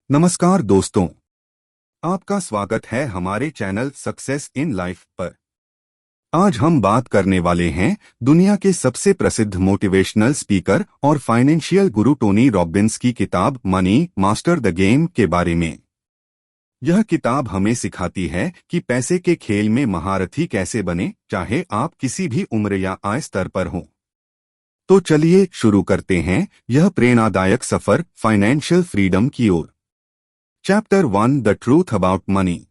नमस्कार दोस्तों, आपका स्वागत है हमारे चैनल सक्सेस इन लाइफ पर। आज हम बात करने वाले हैं दुनिया के सबसे प्रसिद्ध मोटिवेशनल स्पीकर और फाइनेंशियल गुरु टोनी रॉबिन्स की किताब मनी मास्टर द गेम के बारे में। यह किताब हमें सिखाती है कि पैसे के खेल में महारथी कैसे बने, चाहे आप किसी भी उम्र या आय स्तर पर हों। तो चलिए शुरू करते हैं यह प्रेरणादायक सफर फाइनेंशियल फ्रीडम की ओर। Chapter 1 the truth about money.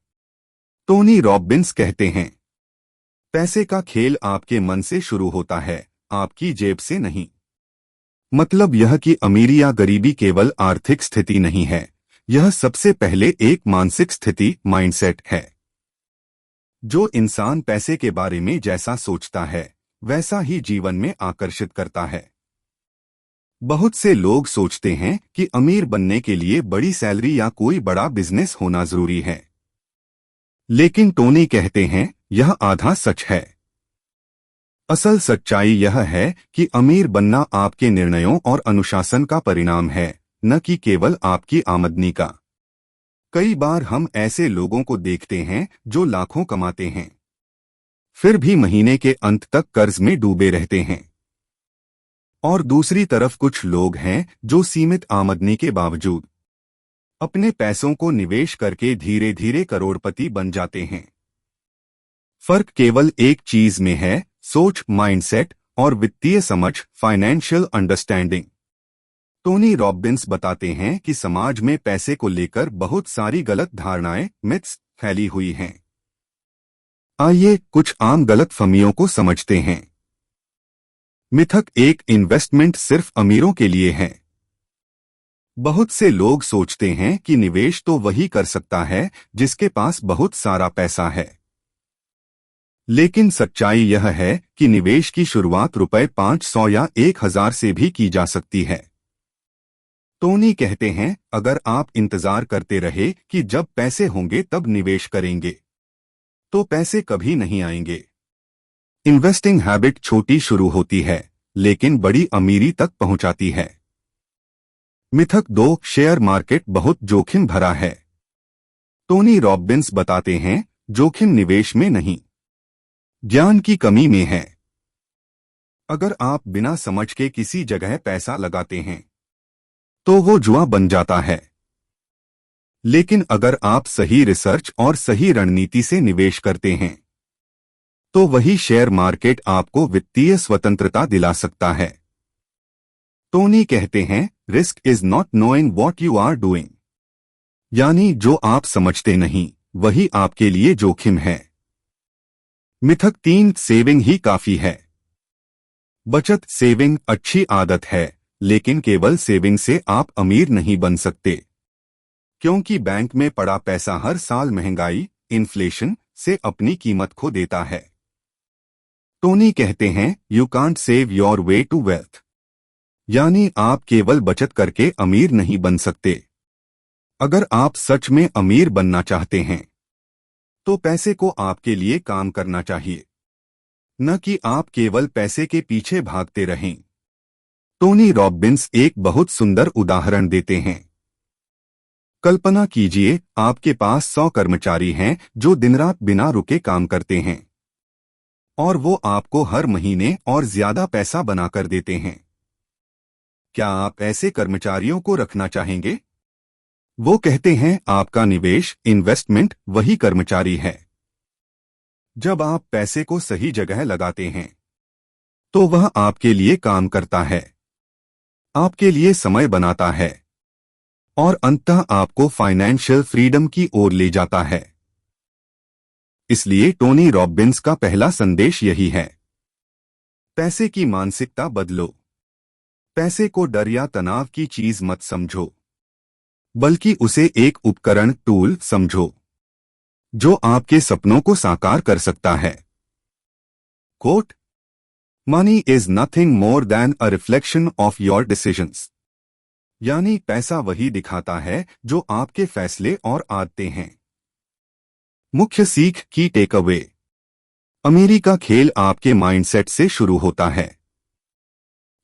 Tony Robbins कहते हैं, पैसे का खेल आपके मन से शुरू होता है, आपकी जेब से नहीं। मतलब यह कि अमीरी या गरीबी केवल आर्थिक स्थिति नहीं है, यह सबसे पहले एक मानसिक स्थिति माइंडसेट है। जो इंसान पैसे के बारे में जैसा सोचता है वैसा ही जीवन में आकर्षित करता है। बहुत से लोग सोचते हैं कि अमीर बनने के लिए बड़ी सैलरी या कोई बड़ा बिजनेस होना जरूरी है, लेकिन टोनी कहते हैं यह आधा सच है। असल सच्चाई यह है कि अमीर बनना आपके निर्णयों और अनुशासन का परिणाम है, न कि केवल आपकी आमदनी का। कई बार हम ऐसे लोगों को देखते हैं जो लाखों कमाते हैं, फिर भी महीने के अंत तक कर्ज में डूबे रहते हैं। और दूसरी तरफ कुछ लोग हैं जो सीमित आमदनी के बावजूद अपने पैसों को निवेश करके धीरे धीरे करोड़पति बन जाते हैं। फर्क केवल एक चीज में है, सोच, माइंडसेट और वित्तीय समझ, फाइनेंशियल अंडरस्टैंडिंग। टोनी रॉबिन्स बताते हैं कि समाज में पैसे को लेकर बहुत सारी गलत धारणाएं, मिथ्स फैली हुई हैं। आइए कुछ आम गलतफहमियों को समझते हैं। मिथक एक, इन्वेस्टमेंट सिर्फ अमीरों के लिए है। बहुत से लोग सोचते हैं कि निवेश तो वही कर सकता है जिसके पास बहुत सारा पैसा है। लेकिन सच्चाई यह है कि निवेश की शुरुआत ₹500 या 1000 से भी की जा सकती है। टोनी कहते हैं, अगर आप इंतजार करते रहे कि जब पैसे होंगे तब निवेश करेंगे, तो पैसे कभी नहीं आएंगे। इन्वेस्टिंग हैबिट छोटी शुरू होती है, लेकिन बड़ी अमीरी तक पहुंचाती है। मिथक 2, शेयर मार्केट बहुत जोखिम भरा है। टोनी रॉबिन्स बताते हैं, जोखिम निवेश में नहीं, ज्ञान की कमी में है। अगर आप बिना समझ के किसी जगह पैसा लगाते हैं तो वो जुआ बन जाता है। लेकिन अगर आप सही रिसर्च और सही रणनीति से निवेश करते हैं तो वही शेयर मार्केट आपको वित्तीय स्वतंत्रता दिला सकता है। टोनी कहते हैं, risk is not knowing what you are doing. यानी जो आप समझते नहीं वही आपके लिए जोखिम है। मिथक 3, सेविंग ही काफी है। बचत, सेविंग अच्छी आदत है, लेकिन केवल सेविंग से आप अमीर नहीं बन सकते, क्योंकि बैंक में पड़ा पैसा हर साल महंगाई, इन्फ्लेशन से अपनी कीमत खो देता है। टोनी कहते हैं, you can't save your way to wealth. यानी आप केवल बचत करके अमीर नहीं बन सकते। अगर आप सच में अमीर बनना चाहते हैं तो पैसे को आपके लिए काम करना चाहिए, न कि आप केवल पैसे के पीछे भागते रहें। टोनी रॉबिन्स एक बहुत सुंदर उदाहरण देते हैं। कल्पना कीजिए आपके पास 100 कर्मचारी हैं जो दिन रात बिना रुके काम करते हैं और वो आपको हर महीने और ज्यादा पैसा बनाकर देते हैं। क्या आप ऐसे कर्मचारियों को रखना चाहेंगे? वो कहते हैं, आपका निवेश, इन्वेस्टमेंट वही कर्मचारी है। जब आप पैसे को सही जगह लगाते हैं तो वह आपके लिए काम करता है, आपके लिए समय बनाता है और अंततः आपको फाइनेंशियल फ्रीडम की ओर ले जाता है। इसलिए टोनी रॉबिन्स का पहला संदेश यही है, पैसे की मानसिकता बदलो। पैसे को डर या तनाव की चीज मत समझो, बल्कि उसे एक उपकरण, टूल समझो जो आपके सपनों को साकार कर सकता है। Quote, money is nothing more than a reflection of your decisions. यानी पैसा वही दिखाता है जो आपके फैसले और आदतें हैं। मुख्य सीख की टेक अवे, अमीरी का खेल आपके माइंडसेट से शुरू होता है।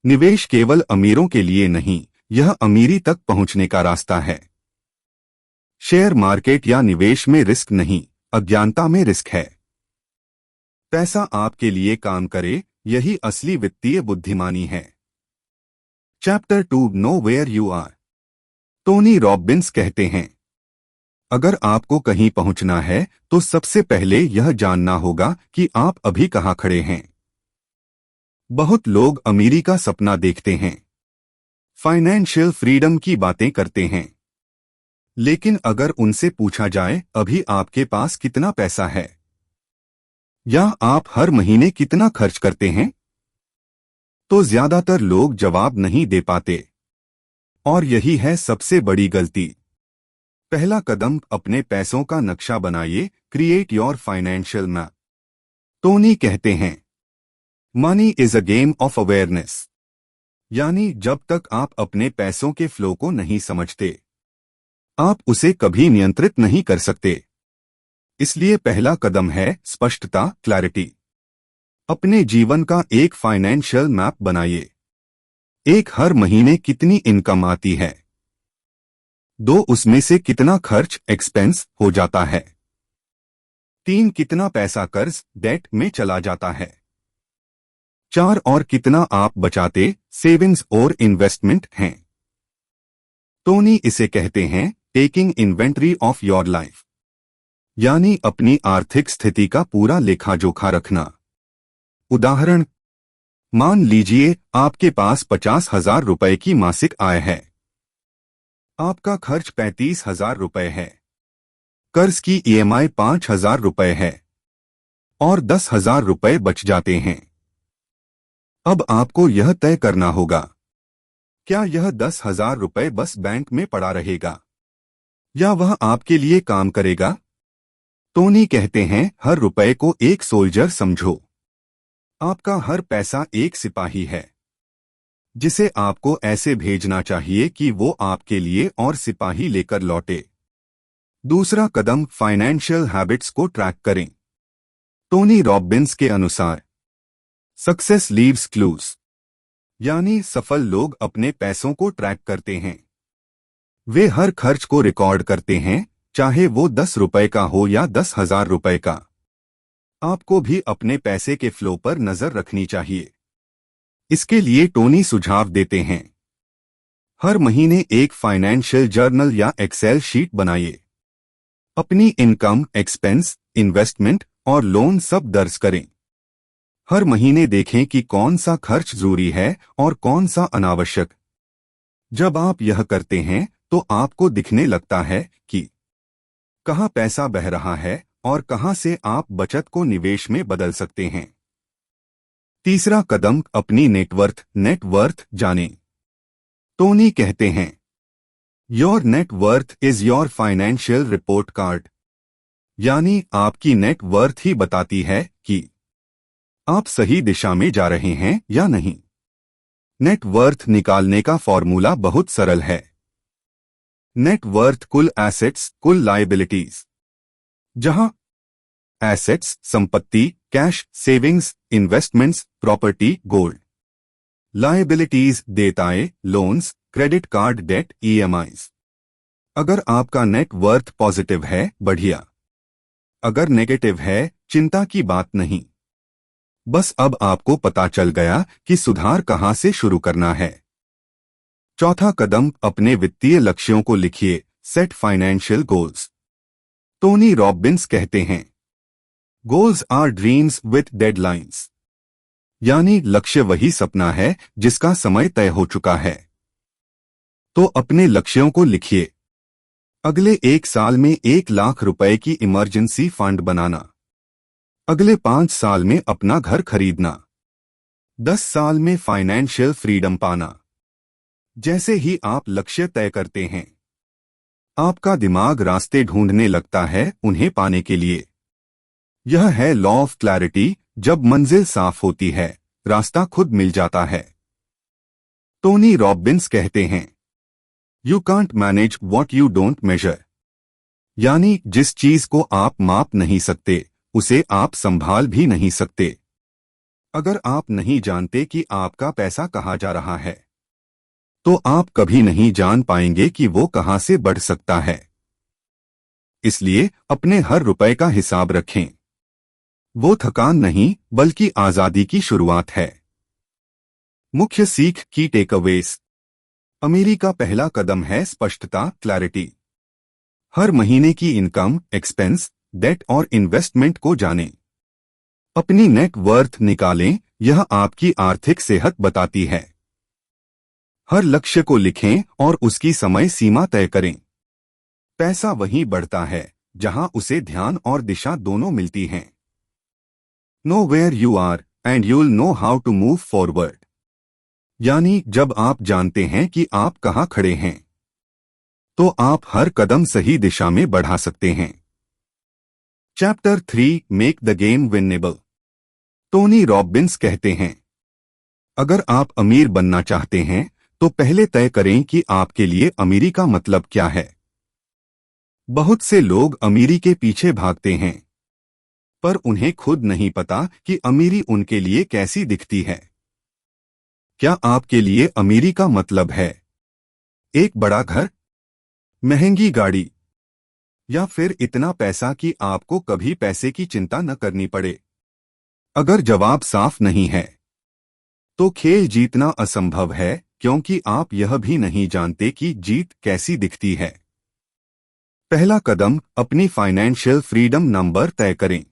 निवेश केवल अमीरों के लिए नहीं, यह अमीरी तक पहुंचने का रास्ता है। शेयर मार्केट या निवेश में रिस्क नहीं, अज्ञानता में रिस्क है। पैसा आपके लिए काम करे, यही असली वित्तीय बुद्धिमानी है। Chapter 2 know where you are. Tony Robbins कहते हैं, अगर आपको कहीं पहुंचना है तो सबसे पहले यह जानना होगा कि आप अभी कहां खड़े हैं। बहुत लोग अमीरी का सपना देखते हैं, फाइनेंशियल फ्रीडम की बातें करते हैं, लेकिन अगर उनसे पूछा जाए अभी आपके पास कितना पैसा है या आप हर महीने कितना खर्च करते हैं, तो ज्यादातर लोग जवाब नहीं दे पाते। और यही है सबसे बड़ी गलती। पहला कदम, अपने पैसों का नक्शा बनाइए, create your financial map. Tony कहते हैं, money is a game of awareness. यानी जब तक आप अपने पैसों के फ्लो को नहीं समझते, आप उसे कभी नियंत्रित नहीं कर सकते। इसलिए पहला कदम है स्पष्टता, क्लैरिटी। अपने जीवन का एक फाइनेंशियल मैप बनाइए। एक, हर महीने कितनी इनकम आती है। 2, उसमें से कितना खर्च, एक्सपेंस हो जाता है। 3, कितना पैसा कर्ज, डेट में चला जाता है। 4, और कितना आप बचाते, सेविंग्स और इन्वेस्टमेंट हैं। टोनी इसे कहते हैं taking inventory of your life, यानी अपनी आर्थिक स्थिति का पूरा लेखा जोखा रखना। उदाहरण, मान लीजिए आपके पास 50,000 रुपए की मासिक आय है। आपका खर्च 35,000 रुपए है, कर्ज की ईएमआई 5,000 रुपए है और 10,000 रुपए बच जाते हैं। अब आपको यह तय करना होगा, क्या यह 10,000 रुपए बस बैंक में पड़ा रहेगा या वह आपके लिए काम करेगा। टोनी कहते हैं, हर रुपए को एक सोल्जर समझो। आपका हर पैसा एक सिपाही है, जिसे आपको ऐसे भेजना चाहिए कि वो आपके लिए और सिपाही लेकर लौटे। दूसरा कदम, फाइनेंशियल हैबिट्स को ट्रैक करें। टोनी रॉबिन्स के अनुसार सक्सेस लीव्स क्लूज, यानी सफल लोग अपने पैसों को ट्रैक करते हैं। वे हर खर्च को रिकॉर्ड करते हैं, चाहे वो 10 रुपए का हो या 10,000 रुपए का। आपको भी अपने पैसे के फ्लो पर नजर रखनी चाहिए। इसके लिए टोनी सुझाव देते हैं, हर महीने एक फाइनेंशियल जर्नल या एक्सेल शीट बनाइए। अपनी इनकम, एक्सपेंस, इन्वेस्टमेंट और लोन सब दर्ज करें। हर महीने देखें कि कौन सा खर्च जरूरी है और कौन सा अनावश्यक। जब आप यह करते हैं तो आपको दिखने लगता है कि कहां पैसा बह रहा है और कहां से आप बचत को निवेश में बदल सकते हैं। तीसरा कदम, अपनी नेटवर्थ जानें। टोनी कहते हैं, your net worth is your financial report card, यानी आपकी नेटवर्थ ही बताती है कि आप सही दिशा में जा रहे हैं या नहीं। नेटवर्थ निकालने का फॉर्मूला बहुत सरल है। नेटवर्थ कुल एसेट्स, कुल लायबिलिटीज, जहां एसेट्स संपत्ति, cash, savings, investments, property, gold. Liabilities देयताएं, loans, credit card debt, EMIs. अगर आपका नेटवर्थ पॉजिटिव है, बढ़िया। अगर नेगेटिव है, चिंता की बात नहीं। बस अब आपको पता चल गया कि सुधार कहां से शुरू करना है। चौथा कदम, अपने वित्तीय लक्ष्यों को लिखिए, set financial goals. Tony Robbins कहते हैं, goals are dreams with deadlines, यानी लक्ष्य वही सपना है जिसका समय तय हो चुका है। तो अपने लक्ष्यों को लिखिए। अगले 1 साल में 1 लाख रुपए की इमरजेंसी फंड बनाना। अगले 5 साल में अपना घर खरीदना। 10 साल में फाइनेंशियल फ्रीडम पाना। जैसे ही आप लक्ष्य तय करते हैं, आपका दिमाग रास्ते ढूंढने लगता है उन्हें पाने के लिए। यह है लॉ ऑफ क्लैरिटी, जब मंजिल साफ होती है, रास्ता खुद मिल जाता है। टोनी रॉबिन्स कहते हैं, you can't manage what you don't measure, यानी जिस चीज को आप माप नहीं सकते उसे आप संभाल भी नहीं सकते। अगर आप नहीं जानते कि आपका पैसा कहाँ जा रहा है, तो आप कभी नहीं जान पाएंगे कि वो कहां से बढ़ सकता है। इसलिए अपने हर रुपए का हिसाब रखें। वो थकान नहीं बल्कि आजादी की शुरुआत है। मुख्य सीख की टेकअवेज। अमीरी का पहला कदम है स्पष्टता, क्लैरिटी। हर महीने की इनकम, एक्सपेंस, डेट और इन्वेस्टमेंट को जानें। अपनी नेट वर्थ निकालें, यह आपकी आर्थिक सेहत बताती है। हर लक्ष्य को लिखें और उसकी समय सीमा तय करें। पैसा वहीं बढ़ता है जहां उसे ध्यान और दिशा दोनों मिलती हैं। Know where you are and you'll know how to move forward. यानी जब आप जानते हैं कि आप कहां खड़े हैं, तो आप हर कदम सही दिशा में बढ़ा सकते हैं। Chapter 3, make the game winnable. Tony Robbins कहते हैं, अगर आप अमीर बनना चाहते हैं तो पहले तय करें कि आपके लिए अमीरी का मतलब क्या है। बहुत से लोग अमीरी के पीछे भागते हैं, पर उन्हें खुद नहीं पता कि अमीरी उनके लिए कैसी दिखती है। क्या आपके लिए अमीरी का मतलब है एक बड़ा घर, महंगी गाड़ी, या फिर इतना पैसा कि आपको कभी पैसे की चिंता न करनी पड़े? अगर जवाब साफ नहीं है, तो खेल जीतना असंभव है, क्योंकि आप यह भी नहीं जानते कि जीत कैसी दिखती है। पहला कदम, अपनी फाइनेंशियल फ्रीडम नंबर तय करें।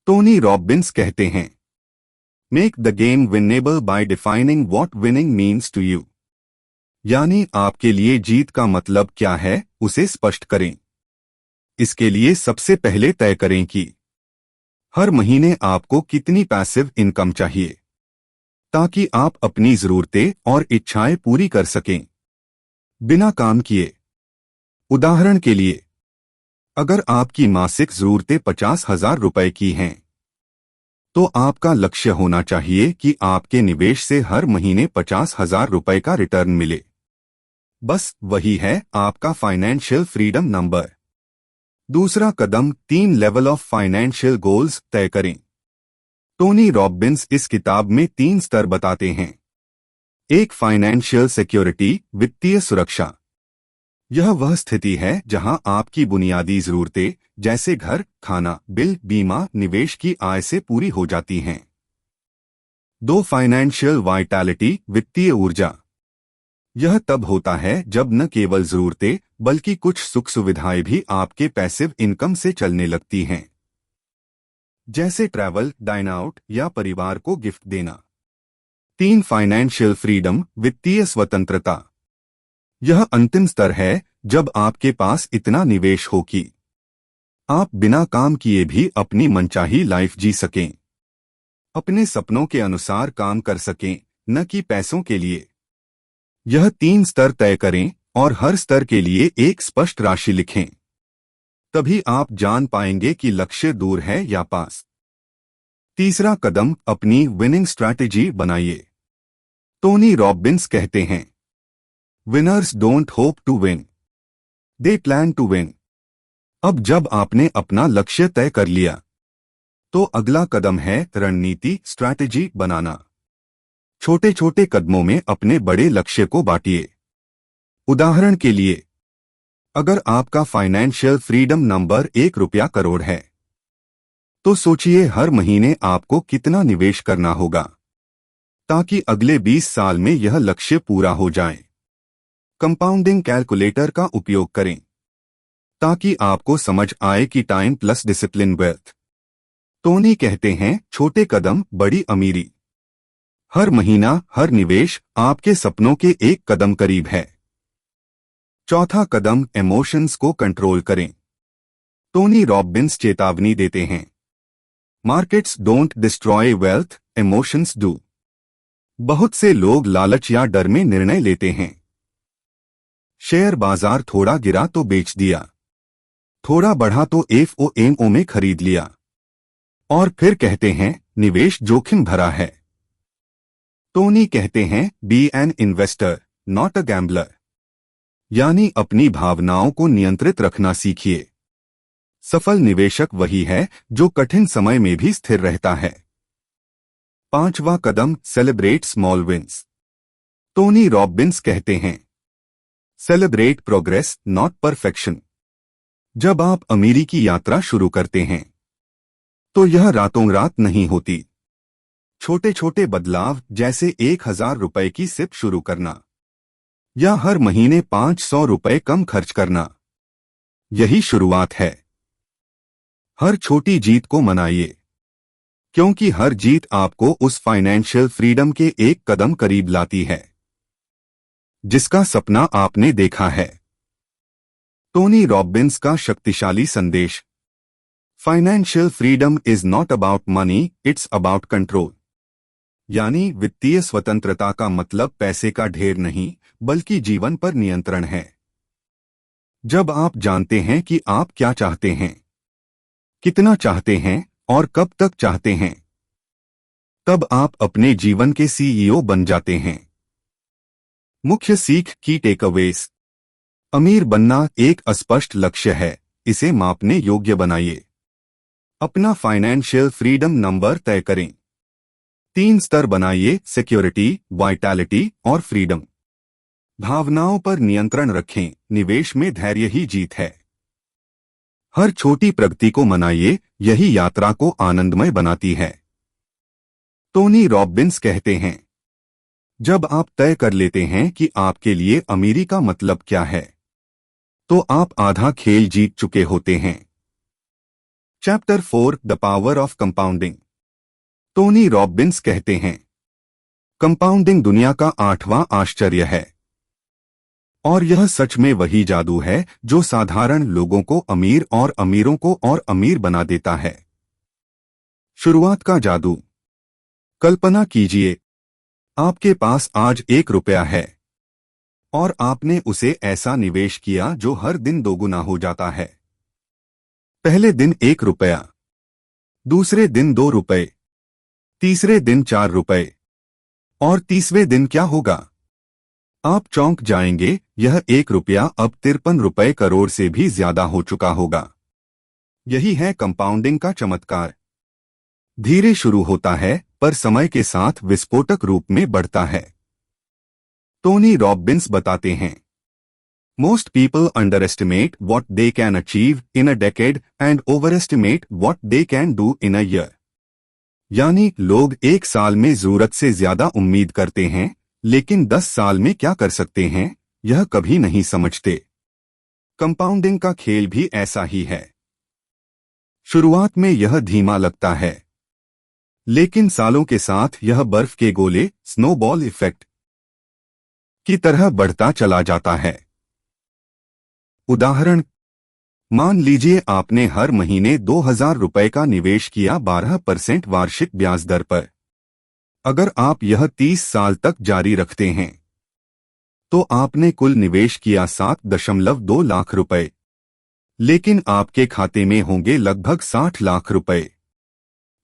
टोनी रॉबिन्स कहते हैं, make the game winnable by defining what winning means to you. यानी आपके लिए जीत का मतलब क्या है, उसे स्पष्ट करें। इसके लिए सबसे पहले तय करें कि हर महीने आपको कितनी पैसिव इनकम चाहिए, ताकि आप अपनी जरूरतें और इच्छाएं पूरी कर सकें बिना काम किए। उदाहरण के लिए, अगर आपकी मासिक जरूरतें 50,000 रुपए की हैं, तो आपका लक्ष्य होना चाहिए कि आपके निवेश से हर महीने 50,000 रुपए का रिटर्न मिले। बस वही है आपका फाइनेंशियल फ्रीडम नंबर। दूसरा कदम, 3 लेवल ऑफ फाइनेंशियल गोल्स तय करें। टोनी रॉबिन्स इस किताब में 3 स्तर बताते हैं। एक, फाइनेंशियल सिक्योरिटी, वित्तीय सुरक्षा। यह वह स्थिति है जहां आपकी बुनियादी जरूरतें जैसे घर, खाना, बिल, बीमा, निवेश की आय से पूरी हो जाती हैं। 2, फाइनेंशियल वाइटैलिटी, वित्तीय ऊर्जा। यह तब होता है जब न केवल जरूरतें बल्कि कुछ सुख सुविधाएं भी आपके पैसिव इनकम से चलने लगती हैं, जैसे ट्रैवल, डाइन आउट या परिवार को गिफ्ट देना। 3, फाइनेंशियल फ्रीडम, वित्तीय स्वतंत्रता। यह अंतिम स्तर है जब आपके पास इतना निवेश हो कि आप बिना काम किए भी अपनी मनचाही लाइफ जी सकें, अपने सपनों के अनुसार काम कर सकें, न कि पैसों के लिए। यह 3 स्तर तय करें और हर स्तर के लिए एक स्पष्ट राशि लिखें। तभी आप जान पाएंगे कि लक्ष्य दूर है या पास। तीसरा कदम, अपनी विनिंग स्ट्रैटेजी बनाइए। टोनी रॉबिन्स कहते हैं, winners don't hope to win, they plan to win. अब जब आपने अपना लक्ष्य तय कर लिया, तो अगला कदम है रणनीति, स्ट्रैटेजी बनाना। छोटे छोटे कदमों में अपने बड़े लक्ष्य को बांटिए। उदाहरण के लिए, अगर आपका फाइनेंशियल फ्रीडम नंबर 1 रुपया करोड़ है, तो सोचिए हर महीने आपको कितना निवेश करना होगा, ताकि अगले 20 साल में यह लक्ष्य पूरा हो जाए। कंपाउंडिंग कैलकुलेटर का उपयोग करें, ताकि आपको समझ आए कि time plus discipline wealth. Tony कहते हैं, छोटे कदम, बड़ी अमीरी। हर महीना, हर निवेश आपके सपनों के एक कदम करीब है। चौथा कदम, इमोशंस को कंट्रोल करें। टोनी रॉबिन्स चेतावनी देते हैं, markets don't destroy wealth, emotions do. बहुत से लोग लालच या डर में निर्णय लेते हैं। शेयर बाजार थोड़ा गिरा तो बेच दिया, थोड़ा बढ़ा तो एफओएमओ में खरीद लिया, और फिर कहते हैं निवेश जोखिम भरा है। टोनी कहते हैं, be an investor not a gambler. यानी अपनी भावनाओं को नियंत्रित रखना सीखिए। सफल निवेशक वही है जो कठिन समय में भी स्थिर रहता है। पांचवा कदम, celebrate small wins. Tony Robbins कहते हैं, सेलिब्रेट प्रोग्रेस नॉट परफेक्शन। जब आप अमीरी की यात्रा शुरू करते हैं तो यह रातों रात नहीं होती। छोटे छोटे बदलाव जैसे 1,000 रुपए की सिप शुरू करना या हर महीने 500 रुपए कम खर्च करना, यही शुरुआत है। हर छोटी जीत को मनाइए, क्योंकि हर जीत आपको उस फाइनेंशियल फ्रीडम के एक कदम करीब लाती है जिसका सपना आपने देखा है। टोनी रॉबिन्स का शक्तिशाली संदेश। Financial freedom is not about money, it's about control. यानी वित्तीय स्वतंत्रता का मतलब पैसे का ढेर नहीं, बल्कि जीवन पर नियंत्रण है। जब आप जानते हैं कि आप क्या चाहते हैं, कितना चाहते हैं और कब तक चाहते हैं, तब आप अपने जीवन के सीईओ बन जाते हैं। मुख्य सीख की टेकअवेज। अमीर बनना एक अस्पष्ट लक्ष्य है, इसे मापने योग्य बनाइए। अपना फाइनेंशियल फ्रीडम नंबर तय करें। 3 स्तर बनाइए: सिक्योरिटी, वाइटैलिटी और फ्रीडम। भावनाओं पर नियंत्रण रखें, निवेश में धैर्य ही जीत है। हर छोटी प्रगति को मनाइए, यही यात्रा को आनंदमय बनाती है। टोनी रॉबिन्स कहते हैं, जब आप तय कर लेते हैं कि आपके लिए अमीरी का मतलब क्या है, तो आप आधा खेल जीत चुके होते हैं। Chapter 4 the power of compounding. Tony Robbins कहते हैं, कंपाउंडिंग दुनिया का 8वां आश्चर्य है और यह सच में वही जादू है जो साधारण लोगों को अमीर और अमीरों को और अमीर बना देता है। शुरुआत का जादू। कल्पना कीजिए, आपके पास आज 1 रुपया है और आपने उसे ऐसा निवेश किया जो हर दिन दोगुना हो जाता है। पहले दिन 1 रुपया, दूसरे दिन 2 रुपए, तीसरे दिन 4 रुपए और 30वें दिन क्या होगा? आप चौंक जाएंगे, यह 1 रुपया अब 53 रुपए करोड़ से भी ज्यादा हो चुका होगा। यही है कंपाउंडिंग का चमत्कार। धीरे शुरू होता है पर समय के साथ विस्फोटक रूप में बढ़ता है। टोनी रॉबिन्स बताते हैं, most people under estimate what they can achieve in a decade and over estimate what they can do in a year. यानी लोग 1 साल में जरूरत से ज्यादा उम्मीद करते हैं, लेकिन 10 साल में क्या कर सकते हैं, यह कभी नहीं समझते। कंपाउंडिंग का खेल भी ऐसा ही है। शुरुआत में यह धीमा लगता है, लेकिन सालों के साथ यह बर्फ के गोले, स्नोबॉल इफेक्ट की तरह बढ़ता चला जाता है। उदाहरण, मान लीजिए आपने हर महीने 2,000 रुपए का निवेश किया 12% वार्षिक ब्याज दर पर। अगर आप यह 30 साल तक जारी रखते हैं, तो आपने कुल निवेश किया 7.2 लाख रुपए, लेकिन आपके खाते में होंगे लगभग 60 लाख रुपए।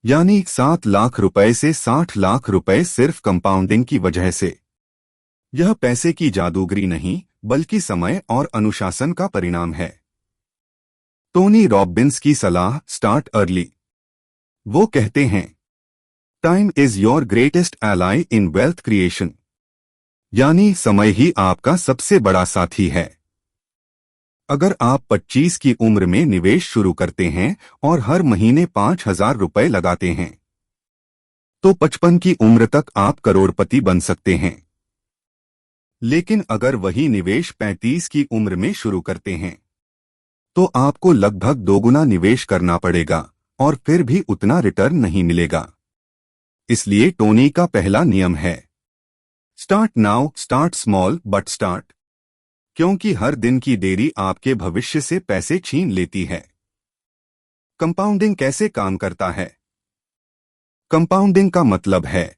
यानी 7 लाख रुपए से 60 लाख रुपए सिर्फ कंपाउंडिंग की वजह से। यह पैसे की जादूगरी नहीं, बल्कि समय और अनुशासन का परिणाम है। टोनी रॉबिन्स की सलाह, स्टार्ट अर्ली। वो कहते हैं, time is your greatest ally in wealth creation. यानी समय ही आपका सबसे बड़ा साथी है। अगर आप 25 की उम्र में निवेश शुरू करते हैं और हर महीने 5,000 रुपए लगाते हैं, तो 55 की उम्र तक आप करोड़पति बन सकते हैं। लेकिन अगर वही निवेश 35 की उम्र में शुरू करते हैं, तो आपको लगभग दोगुना निवेश करना पड़ेगा और फिर भी उतना रिटर्न नहीं मिलेगा। इसलिए टोनी का पहला नियम है, start now, start small but start. क्योंकि हर दिन की देरी आपके भविष्य से पैसे छीन लेती है। कंपाउंडिंग कैसे काम करता है? कंपाउंडिंग का मतलब है,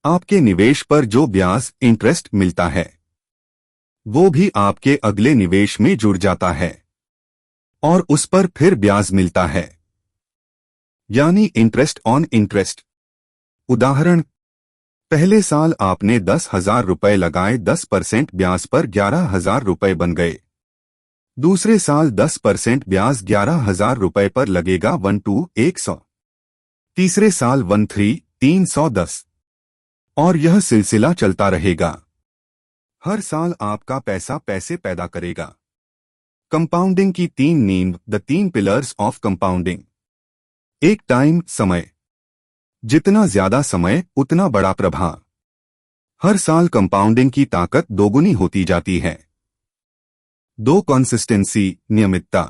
आपके निवेश पर जो ब्याज, इंटरेस्ट मिलता है, वो भी आपके अगले निवेश में जुड़ जाता है और उस पर फिर ब्याज मिलता है। यानी इंटरेस्ट ऑन इंटरेस्ट। उदाहरण, पहले साल आपने 10,000 रुपए लगाए, 10% ब्याज पर 11,000 रुपए बन गए। दूसरे साल 10% ब्याज 11,000 रुपए पर लगेगा, 100। तीसरे साल 310 और यह सिलसिला चलता रहेगा। हर साल आपका पैसा पैसे पैदा करेगा। कंपाउंडिंग की 3 नींव, द 3 पिलर्स ऑफ कंपाउंडिंग। एक, टाइम, समय। जितना ज्यादा समय उतना बड़ा प्रभाव। हर साल कंपाउंडिंग की ताकत दोगुनी होती जाती है। 2, कंसिस्टेंसी, नियमितता।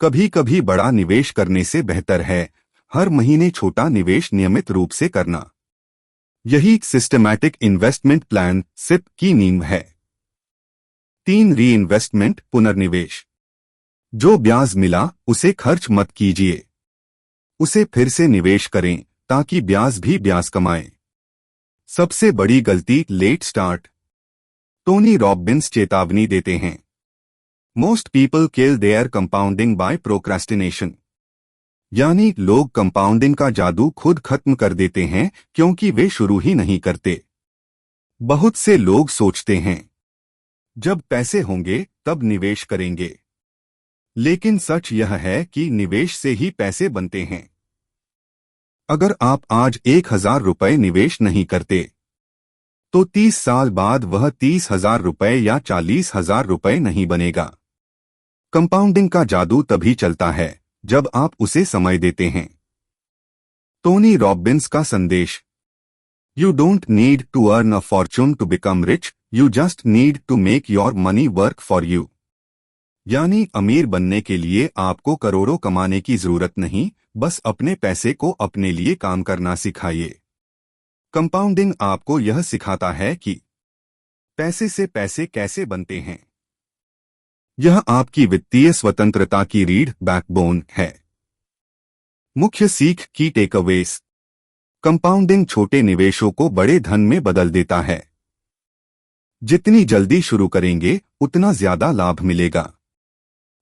कभी कभी बड़ा निवेश करने से बेहतर है हर महीने छोटा निवेश नियमित रूप से करना। यही सिस्टमैटिक इन्वेस्टमेंट प्लान सिप की नींव है। 3, री इन्वेस्टमेंट, पुनर्निवेश। जो ब्याज मिला उसे खर्च मत कीजिए, उसे फिर से निवेश करें ताकि ब्याज भी ब्याज कमाए। सबसे बड़ी गलती, लेट स्टार्ट। टोनी रॉबिन्स चेतावनी देते हैं, most people kill their compounding by procrastination. यानी लोग कंपाउंडिंग का जादू खुद खत्म कर देते हैं क्योंकि वे शुरू ही नहीं करते। बहुत से लोग सोचते हैं जब पैसे होंगे तब निवेश करेंगे, लेकिन सच यह है कि निवेश से ही पैसे बनते हैं। अगर आप आज 1,000 रुपए निवेश नहीं करते तो 30 साल बाद वह 30,000 रुपए या 40,000 रुपए नहीं बनेगा। कंपाउंडिंग का जादू तभी चलता है जब आप उसे समय देते हैं। टोनी रॉबिन्स का संदेश, you don't need to earn a fortune to become rich, you just need to make your money work for you. यानी अमीर बनने के लिए आपको करोड़ों कमाने की जरूरत नहीं, बस अपने पैसे को अपने लिए काम करना सिखाइए। कंपाउंडिंग आपको यह सिखाता है कि पैसे से पैसे कैसे बनते हैं। यह आपकी वित्तीय स्वतंत्रता की रीढ़, बैकबोन है। मुख्य सीख की टेकअवेज, कंपाउंडिंग छोटे निवेशों को बड़े धन में बदल देता है। जितनी जल्दी शुरू करेंगे उतना ज्यादा लाभ मिलेगा।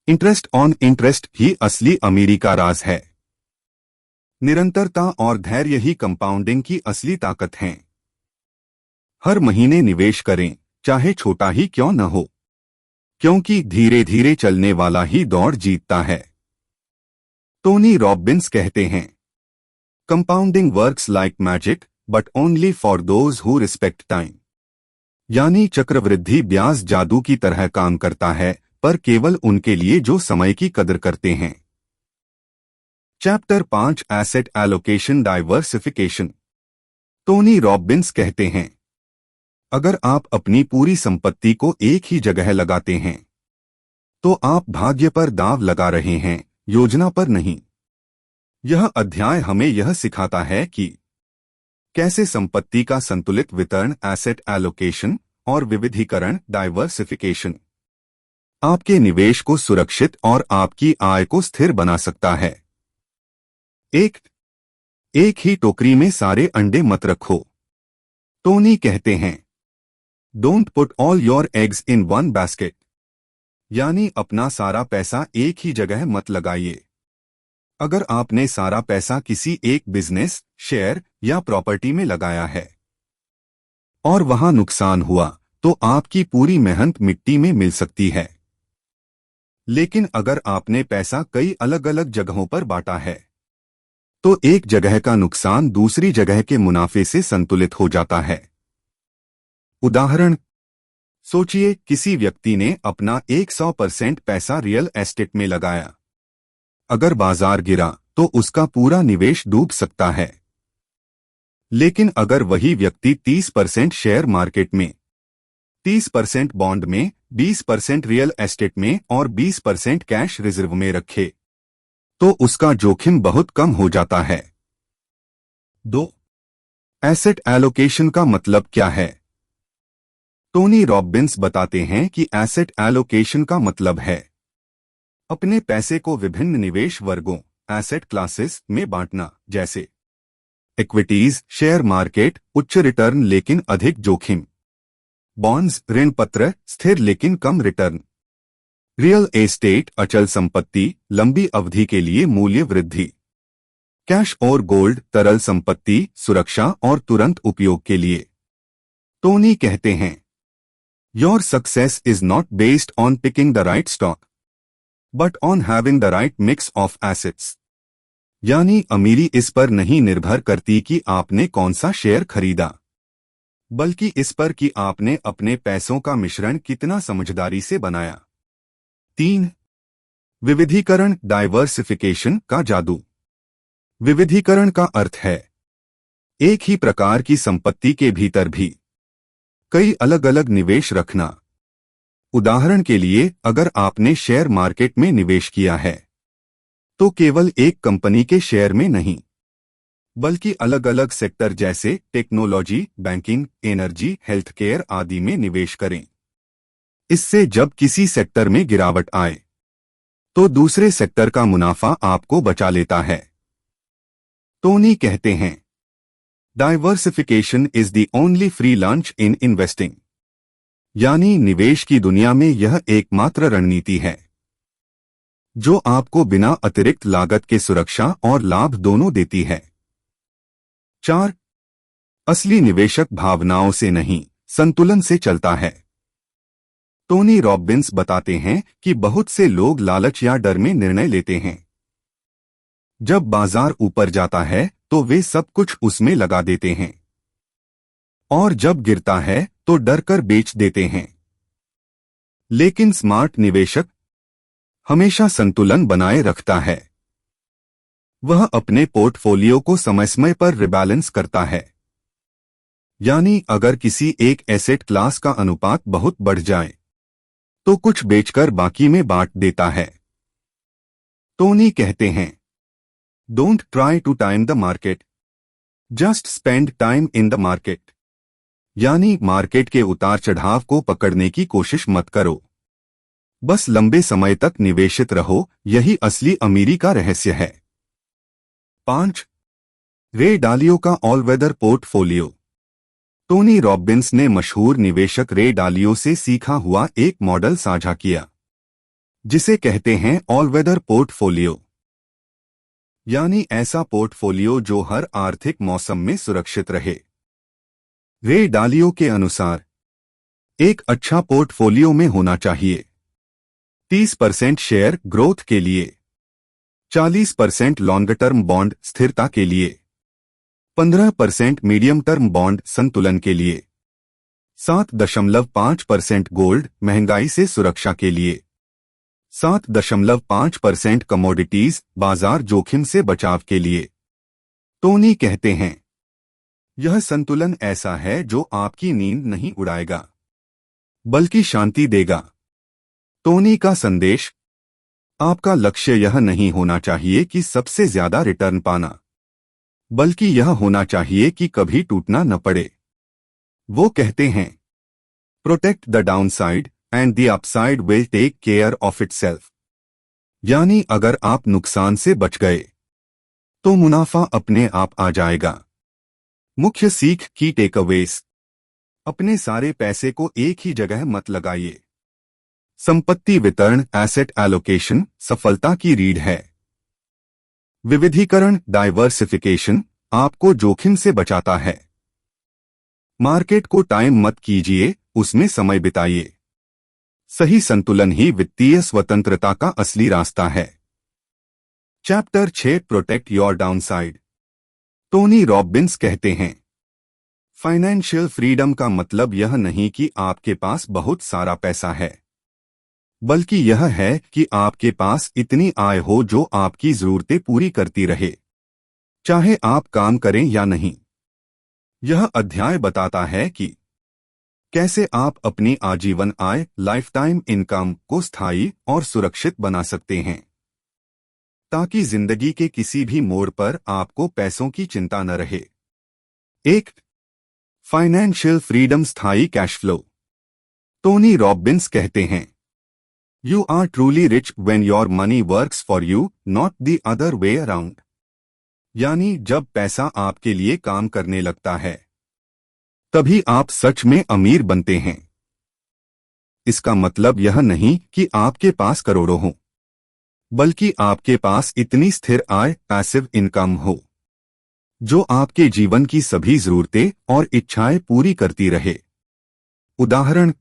इंटरेस्ट ऑन इंटरेस्ट ही असली अमीरी का राज है। निरंतरता और धैर्य ही कंपाउंडिंग की असली ताकत हैं। हर महीने निवेश करें, चाहे छोटा ही क्यों न हो, क्योंकि धीरे धीरे चलने वाला ही दौड़ जीतता है। टोनी रॉबिन्स कहते हैं, compounding works like magic but only for those who respect time. यानी चक्रवृद्धि ब्याज जादू की तरह काम करता है, पर केवल उनके लिए जो समय की कदर करते हैं। Chapter 5, asset allocation diversification. Tony Robbins कहते हैं, अगर आप अपनी पूरी संपत्ति को एक ही जगह लगाते हैं तो आप भाग्य पर दांव लगा रहे हैं, योजना पर नहीं। यह अध्याय हमें यह सिखाता है कि कैसे संपत्ति का संतुलित वितरण, एसेट एलोकेशन, और विविधीकरण, डाइवर्सिफिकेशन, आपके निवेश को सुरक्षित और आपकी आय को स्थिर बना सकता है। एक ही टोकरी में सारे अंडे मत रखो। टोनी कहते हैं, don't put all your eggs in one basket. यानी अपना सारा पैसा एक ही जगह मत लगाइए। अगर आपने सारा पैसा किसी एक बिजनेस, शेयर या प्रॉपर्टी में लगाया है और वहां नुकसान हुआ तो आपकी पूरी मेहनत मिट्टी में मिल सकती है। लेकिन अगर आपने पैसा कई अलग अलग जगहों पर बांटा है तो एक जगह का नुकसान दूसरी जगह के मुनाफे से संतुलित हो जाता है। उदाहरण, सोचिए किसी व्यक्ति ने अपना 100% पैसा रियल एस्टेट में लगाया। अगर बाजार गिरा तो उसका पूरा निवेश डूब सकता है। लेकिन अगर वही व्यक्ति 30% शेयर मार्केट में, 30% बॉन्ड में, 20% रियल एस्टेट में और 20% कैश रिजर्व में रखे तो उसका जोखिम बहुत कम हो जाता है। 2, एसेट एलोकेशन का मतलब क्या है? टोनी रॉबिन्स बताते हैं कि एसेट एलोकेशन का मतलब है अपने पैसे को विभिन्न निवेश वर्गों, एसेट क्लासेस में बांटना, जैसे इक्विटीज, शेयर मार्केट, उच्च रिटर्न लेकिन अधिक जोखिम, बॉन्ड्स, ऋण पत्र, स्थिर लेकिन कम रिटर्न, रियल एस्टेट, अचल संपत्ति, लंबी अवधि के लिए मूल्य वृद्धि, कैश और गोल्ड, तरल संपत्ति, सुरक्षा और तुरंत उपयोग के लिए। टोनी कहते हैं, your success is not based on picking the right stock but on having the right mix of assets. यानी अमीरी इस पर नहीं निर्भर करती कि आपने कौन सा शेयर खरीदा, बल्कि इस पर कि आपने अपने पैसों का मिश्रण कितना समझदारी से बनाया। 3. विविधीकरण डाइवर्सिफिकेशन का जादू। विविधीकरण का अर्थ है एक ही प्रकार की संपत्ति के भीतर भी कई अलग अलग निवेश रखना। उदाहरण के लिए, अगर आपने शेयर मार्केट में निवेश किया है तो केवल एक कंपनी के शेयर में नहीं, बल्कि अलग अलग सेक्टर जैसे technology, banking, energy, health care आदि में निवेश करें। इससे जब किसी सेक्टर में गिरावट आए तो दूसरे सेक्टर का मुनाफा आपको बचा लेता है। टोनी कहते हैं, diversification is the only free lunch in investing. यानी निवेश की दुनिया में यह एकमात्र रणनीति है जो आपको बिना अतिरिक्त लागत के सुरक्षा और लाभ दोनों देती है। 4. असली निवेशक भावनाओं से नहीं, संतुलन से चलता है। टोनी रॉबिन्स बताते हैं कि बहुत से लोग लालच या डर में निर्णय लेते हैं। जब बाजार ऊपर जाता है तो वे सब कुछ उसमें लगा देते हैं, और जब गिरता है तो डर कर बेच देते हैं। लेकिन स्मार्ट निवेशक हमेशा संतुलन बनाए रखता है। वह अपने पोर्टफोलियो को समय समय पर रिबैलेंस करता है। यानी अगर किसी एक एसेट क्लास का अनुपात बहुत बढ़ जाए तो कुछ बेचकर बाकी में बांट देता है। टोनी कहते हैं, don't try to time the market, just spend time in the market. यानी मार्केट के उतार चढ़ाव को पकड़ने की कोशिश मत करो, बस लंबे समय तक निवेशित रहो। यही असली अमीरी का रहस्य है। 5. रे डालियो का all weather portfolio. Tony Robbins ने मशहूर निवेशक रे डालियो से सीखा हुआ एक मॉडल साझा किया जिसे कहते हैं ऑल वेदर पोर्टफोलियो। यानी ऐसा पोर्टफोलियो जो हर आर्थिक मौसम में सुरक्षित रहे। रे डालियो के अनुसार एक अच्छा पोर्टफोलियो में होना चाहिए 30% शेयर ग्रोथ के लिए, 40% लॉन्ग टर्म बॉन्ड स्थिरता के लिए, 15% मीडियम टर्म बॉन्ड संतुलन के लिए, 7.5% गोल्ड महंगाई से सुरक्षा के लिए, 7.5% कमोडिटीज बाजार जोखिम से बचाव के लिए। टोनी कहते हैं, यह संतुलन ऐसा है जो आपकी नींद नहीं उड़ाएगा बल्कि शांति देगा। टोनी का संदेश, आपका लक्ष्य यह नहीं होना चाहिए कि सबसे ज्यादा रिटर्न पाना, बल्कि यह होना चाहिए कि कभी टूटना न पड़े। वो कहते हैं, protect the downside and the upside will take care of itself. यानी अगर आप नुकसान से बच गए तो मुनाफा अपने आप आ जाएगा। मुख्य सीख की टेकअवेज, अपने सारे पैसे को एक ही जगह मत लगाइए। संपत्ति वितरण एसेट एलोकेशन सफलता की रीढ़ है। विविधीकरण डाइवर्सिफिकेशन आपको जोखिम से बचाता है। मार्केट को टाइम मत कीजिए, उसमें समय बिताइए। सही संतुलन ही वित्तीय स्वतंत्रता का असली रास्ता है। Chapter 6 protect your downside. Tony Robbins कहते हैं, फाइनेंशियल फ्रीडम का मतलब यह नहीं कि आपके पास बहुत सारा पैसा है, बल्कि यह है कि आपके पास इतनी आय हो जो आपकी जरूरतें पूरी करती रहे, चाहे आप काम करें या नहीं। यह अध्याय बताता है कि कैसे आप अपनी आजीवन आय लाइफटाइम इनकम को स्थायी और सुरक्षित बना सकते हैं, ताकि जिंदगी के किसी भी मोड़ पर आपको पैसों की चिंता न रहे। 1. फाइनेंशियल फ्रीडम स्थायी कैश फ्लो। टोनी रॉबिन्स कहते हैं, You are truly rich when your money works for you, not the other way around. यानी जब पैसा आपके लिए काम करने लगता है तभी आप सच में अमीर बनते हैं। इसका मतलब यह नहीं कि आपके पास करोड़ों हों, बल्कि आपके पास इतनी स्थिर आय पैसिव इनकम हो जो आपके जीवन की सभी जरूरतें और इच्छाएं पूरी करती रहे। उदाहरण,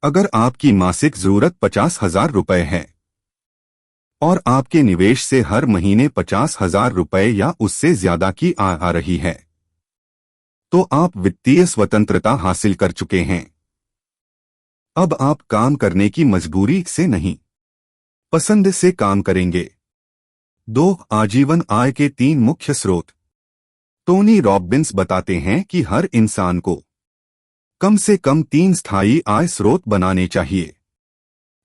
अगर आपकी मासिक जरूरत 50,000 रुपए है और आपके निवेश से हर महीने 50,000 रुपए या उससे ज्यादा की आय आ रही है, तो आप वित्तीय स्वतंत्रता हासिल कर चुके हैं। अब आप काम करने की मजबूरी से नहीं, पसंद से काम करेंगे। 2 आजीवन आय के 3 मुख्य स्रोत। टोनी रॉबिन्स बताते हैं कि हर इंसान को कम से कम 3 स्थायी आय स्रोत बनाने चाहिए।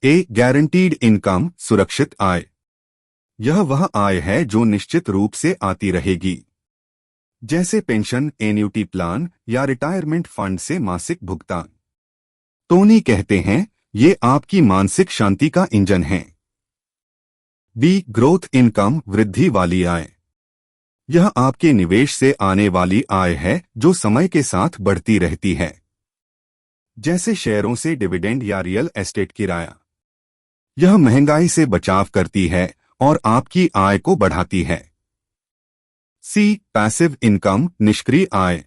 ए गारंटीड इनकम, सुरक्षित आय। यह वह आय है जो निश्चित रूप से आती रहेगी, जैसे पेंशन, एन्युटी प्लान या रिटायरमेंट फंड से मासिक भुगतान। टोनी कहते हैं ये आपकी मानसिक शांति का इंजन है। बी ग्रोथ इनकम, वृद्धि वाली आय। यह आपके निवेश से आने वाली आय है जो समय के साथ बढ़ती रहती है, जैसे शेयरों से डिविडेंड या रियल एस्टेट किराया। यह महंगाई से बचाव करती है और आपकी आय को बढ़ाती है। सी पैसिव इनकम, निष्क्रिय आय।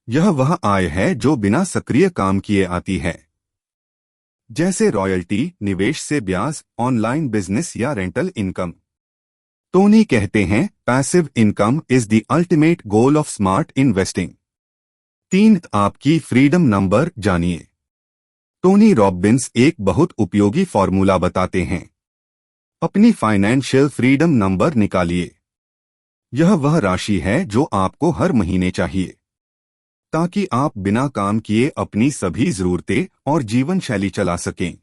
यह वह आय है जो बिना सक्रिय काम किए आती है, जैसे रॉयल्टी, निवेश से ब्याज, ऑनलाइन बिजनेस या रेंटल इनकम। टोनी कहते हैं passive income is the ultimate goal of smart investing. 3 आपकी फ्रीडम नंबर जानिए। टोनी रॉबिन्स एक बहुत उपयोगी फॉर्मूला बताते हैं। अपनी फाइनेंशियल फ्रीडम नंबर निकालिए। यह वह राशि है जो आपको हर महीने चाहिए, ताकि आप बिना काम किए अपनी सभी जरूरतें और जीवन शैली चला सकें।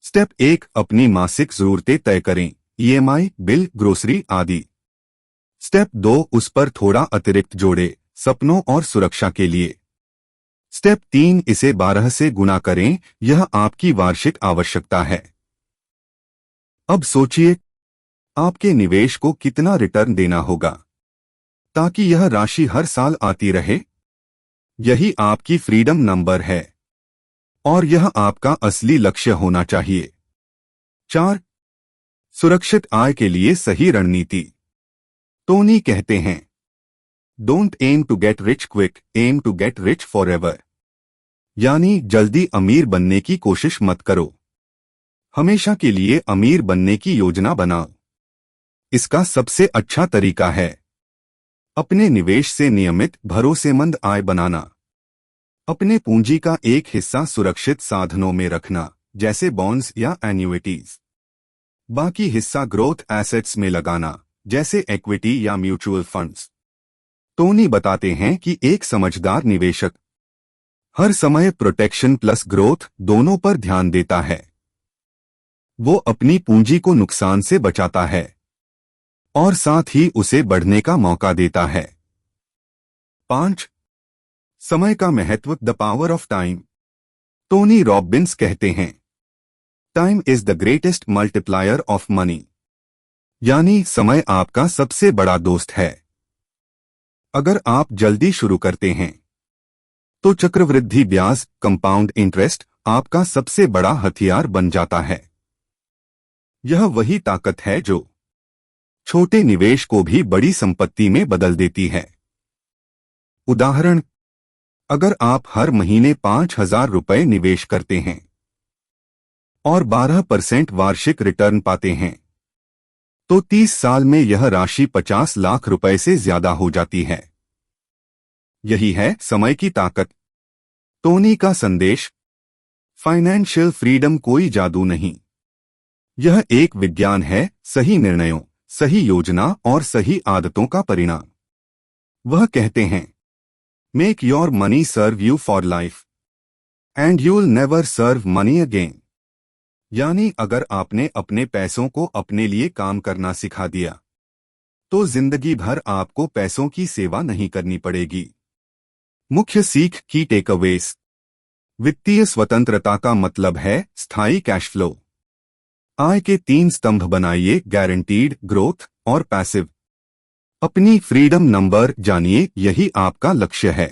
स्टेप 1 अपनी मासिक जरूरतें तय करें, ईएमआई, बिल, ग्रोसरी आदि। स्टेप 2 उस पर थोड़ा अतिरिक्त जोड़े, सपनों और सुरक्षा के लिए। स्टेप 3 इसे 12 से गुणा करें, यह आपकी वार्षिक आवश्यकता है। अब सोचिए आपके निवेश को कितना रिटर्न देना होगा ताकि यह राशि हर साल आती रहे। यही आपकी फ्रीडम नंबर है और यह आपका असली लक्ष्य होना चाहिए। 4 सुरक्षित आय के लिए सही रणनीति। टोनी कहते हैं don't aim to get rich quick, aim to get rich forever. यानी जल्दी अमीर बनने की कोशिश मत करो, हमेशा के लिए अमीर बनने की योजना बनाओ। इसका सबसे अच्छा तरीका है अपने निवेश से नियमित भरोसेमंद आय बनाना। अपने पूंजी का एक हिस्सा सुरक्षित साधनों में रखना, जैसे बॉन्ड्स या एन्युइटीज। बाकी हिस्सा ग्रोथ एसेट्स में लगाना, जैसे इक्विटी या म्यूचुअल फंड्स। टोनी बताते हैं कि एक समझदार निवेशक हर समय प्रोटेक्शन प्लस ग्रोथ दोनों पर ध्यान देता है। वो अपनी पूंजी को नुकसान से बचाता है और साथ ही उसे बढ़ने का मौका देता है। 5 समय का महत्व, the power of time. Tony Robbins कहते हैं time is the greatest multiplier of money. यानी समय आपका सबसे बड़ा दोस्त है। अगर आप जल्दी शुरू करते हैं तो चक्रवृद्धि ब्याज, कंपाउंड इंटरेस्ट, आपका सबसे बड़ा हथियार बन जाता है। यह वही ताकत है जो छोटे निवेश को भी बड़ी संपत्ति में बदल देती है। उदाहरण, अगर आप हर महीने 5,000 रुपए निवेश करते हैं और 12% वार्षिक रिटर्न पाते हैं, तो 30 साल में यह राशि 50 लाख रुपए से ज्यादा हो जाती है। यही है समय की ताकत। टोनी का संदेश, फाइनेंशियल फ्रीडम कोई जादू नहीं, यह एक विज्ञान है, सही निर्णयों, सही योजना और सही आदतों का परिणाम। वह कहते हैं make your money serve you for life and you'll never serve money again. यानी अगर आपने अपने पैसों को अपने लिए काम करना सिखा दिया तो जिंदगी भर आपको पैसों की सेवा नहीं करनी पड़ेगी। मुख्य सीख की टेकअवेज। वित्तीय स्वतंत्रता का मतलब है स्थायी कैश फ्लो। आय के 3 स्तंभ बनाइए, गारंटीड, ग्रोथ और पैसिव। अपनी फ्रीडम नंबर जानिए, यही आपका लक्ष्य है।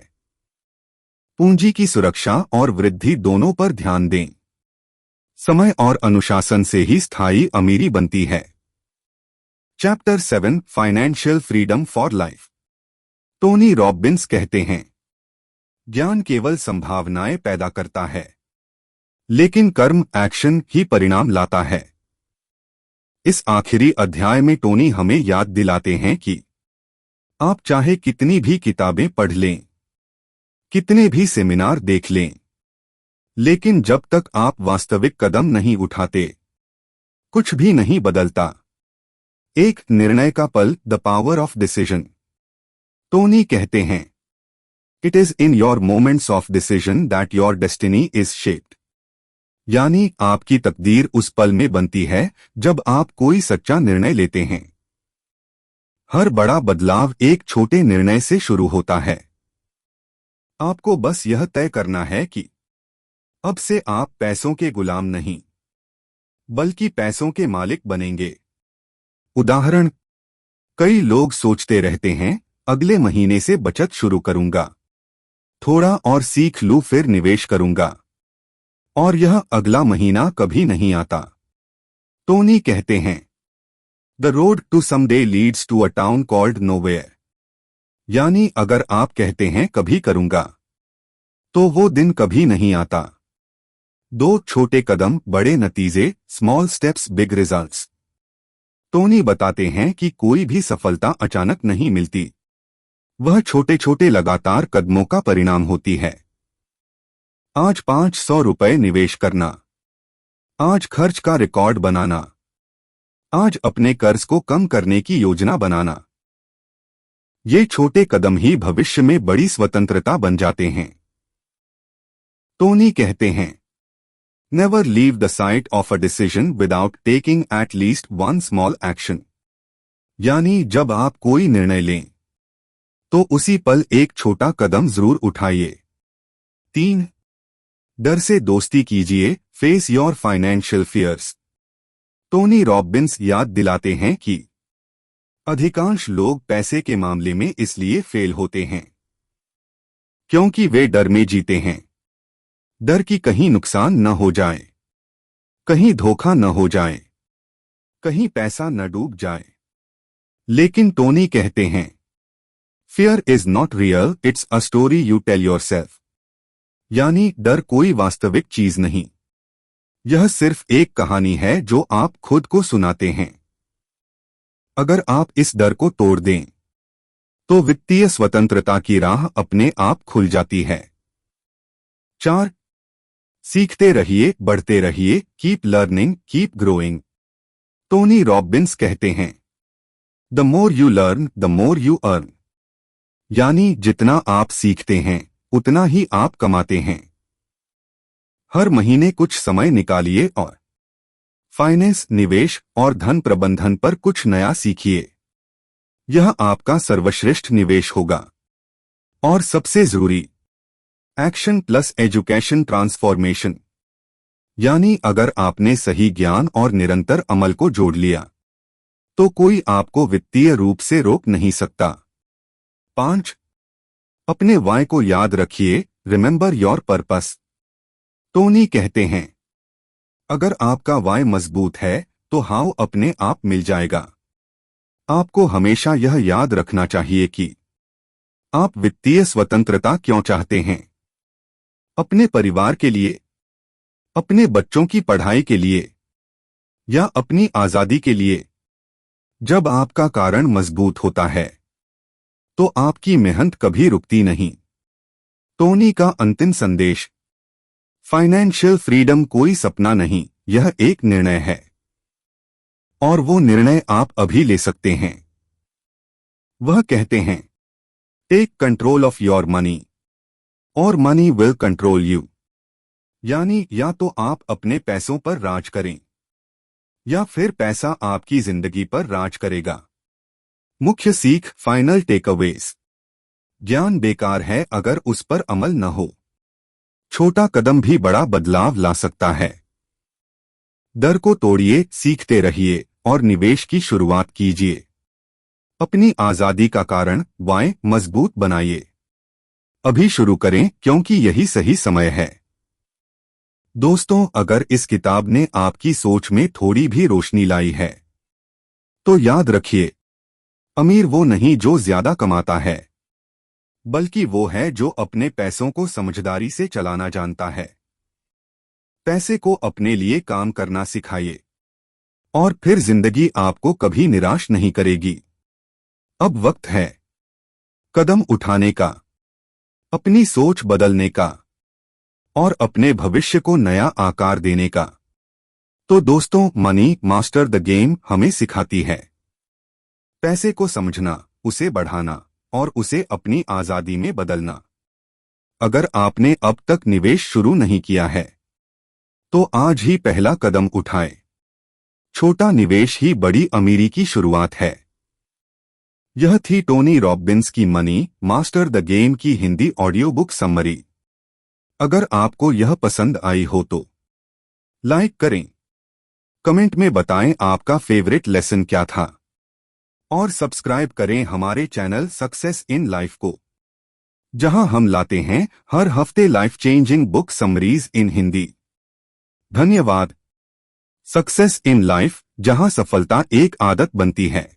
पूंजी की सुरक्षा और वृद्धि दोनों पर ध्यान दें। समय और अनुशासन से ही स्थायी अमीरी बनती है। Chapter 7 financial freedom for life. Tony Robbins कहते हैं ज्ञान केवल संभावनाएं पैदा करता है, लेकिन कर्म, एक्शन ही परिणाम लाता है। इस आखिरी अध्याय में टोनी हमें याद दिलाते हैं कि आप चाहे कितनी भी किताबें पढ़ लें, कितने भी सेमिनार देख लें, लेकिन जब तक आप वास्तविक कदम नहीं उठाते कुछ भी नहीं बदलता। एक निर्णय का पल, the power of decision. Tony कहते हैं, it is in your moments of decision that your destiny is shaped. यानी आपकी तकदीर उस पल में बनती है जब आप कोई सच्चा निर्णय लेते हैं। हर बड़ा बदलाव एक छोटे निर्णय से शुरू होता है। आपको बस यह तय करना है कि अब से आप पैसों के गुलाम नहीं, बल्कि पैसों के मालिक बनेंगे। उदाहरण, कई लोग सोचते रहते हैं, अगले महीने से बचत शुरू करूंगा, थोड़ा और सीख लूं फिर निवेश करूंगा, और यह अगला महीना कभी नहीं आता। टोनी कहते हैं, the road to someday leads to a town called nowhere. यानी अगर आप कहते हैं कभी करूंगा, तो वो दिन कभी नहीं आता। 2 छोटे कदम, बड़े नतीजे, small steps big results. Tony बताते हैं कि कोई भी सफलता अचानक नहीं मिलती, वह छोटे छोटे लगातार कदमों का परिणाम होती है। आज 500 रुपए निवेश करना, आज खर्च का रिकॉर्ड बनाना, आज अपने कर्ज को कम करने की योजना बनाना। ये छोटे कदम ही भविष्य में बड़ी स्वतंत्रता बन जाते हैं। टोनी कहते हैं, never leave the site of a decision without taking at least one small action. यानी जब आप कोई निर्णय लें, तो उसी पल एक छोटा कदम जरूर उठाइए। 3. डर से दोस्ती कीजिए, face your financial fears. Tony Robbins याद दिलाते हैं कि अधिकांश लोग पैसे के मामले में इसलिए फेल होते हैं क्योंकि वे डर में जीते हैं। डर कि कहीं नुकसान न हो जाए, कहीं धोखा न हो जाए, कहीं पैसा न डूब जाए। लेकिन टोनी कहते हैं, fear is not real, it's a story you tell yourself. यानी डर कोई वास्तविक चीज नहीं, यह सिर्फ एक कहानी है जो आप खुद को सुनाते हैं। अगर आप इस डर को तोड़ दें, तो वित्तीय स्वतंत्रता की राह अपने आप खुल जाती है। 4. सीखते रहिए, बढ़ते रहिए, keep learning, keep growing. Tony Robbins कहते हैं, the more you learn the more you earn. यानी जितना आप सीखते हैं उतना ही आप कमाते हैं। हर महीने कुछ समय निकालिए और फाइनेंस, निवेश और धन प्रबंधन पर कुछ नया सीखिए। यह आपका सर्वश्रेष्ठ निवेश होगा। और सबसे जरूरी, एक्शन प्लस एजुकेशन ट्रांसफॉर्मेशन। यानी अगर आपने सही ज्ञान और निरंतर अमल को जोड़ लिया, तो कोई आपको वित्तीय रूप से रोक नहीं सकता। 5. अपने वाय को याद रखिए, रिमेंबर योर पर्पस। टोनी कहते हैं, अगर आपका वाय मजबूत है तो हाउ अपने आप मिल जाएगा। आपको हमेशा यह याद रखना चाहिए कि आप वित्तीय स्वतंत्रता क्यों चाहते हैं। अपने परिवार के लिए, अपने बच्चों की पढ़ाई के लिए, या अपनी आजादी के लिए। जब आपका कारण मजबूत होता है, तो आपकी मेहनत कभी रुकती नहीं। टोनी का अंतिम संदेश, फाइनेंशियल फ्रीडम कोई सपना नहीं, यह एक निर्णय है। और वो निर्णय आप अभी ले सकते हैं। वह कहते हैं, take control of your money और मनी विल कंट्रोल यू। यानी या तो आप अपने पैसों पर राज करें, या फिर पैसा आपकी जिंदगी पर राज करेगा। मुख्य सीख, फाइनल टेकअवेज। ज्ञान बेकार है अगर उस पर अमल न हो। छोटा कदम भी बड़ा बदलाव ला सकता है। डर को तोड़िए, सीखते रहिए और निवेश की शुरुआत कीजिए। अपनी आजादी का कारण, वाय, मजबूत बनाइए। अभी शुरू करें क्योंकि यही सही समय है। दोस्तों, अगर इस किताब ने आपकी सोच में थोड़ी भी रोशनी लाई है, तो याद रखिए, अमीर वो नहीं जो ज्यादा कमाता है, बल्कि वो है जो अपने पैसों को समझदारी से चलाना जानता है। पैसे को अपने लिए काम करना सिखाइए, और फिर जिंदगी आपको कभी निराश नहीं करेगी। अब वक्त है कदम उठाने का, अपनी सोच बदलने का, और अपने भविष्य को नया आकार देने का। तो दोस्तों, मनी मास्टर द गेम हमें सिखाती है पैसे को समझना, उसे बढ़ाना और उसे अपनी आजादी में बदलना। अगर आपने अब तक निवेश शुरू नहीं किया है तो आज ही पहला कदम उठाएं। छोटा निवेश ही बड़ी अमीरी की शुरुआत है। यह थी टोनी रॉबिन्स की मनी मास्टर द गेम की हिंदी ऑडियो बुक समरी। अगर आपको यह पसंद आई हो तो लाइक करें, कमेंट में बताएं आपका फेवरेट लेसन क्या था और सब्सक्राइब करें हमारे चैनल सक्सेस इन लाइफ को, जहां हम लाते हैं हर हफ्ते लाइफ चेंजिंग बुक समरीज इन हिंदी। धन्यवाद। सक्सेस इन लाइफ, जहां सफलता एक आदत बनती है।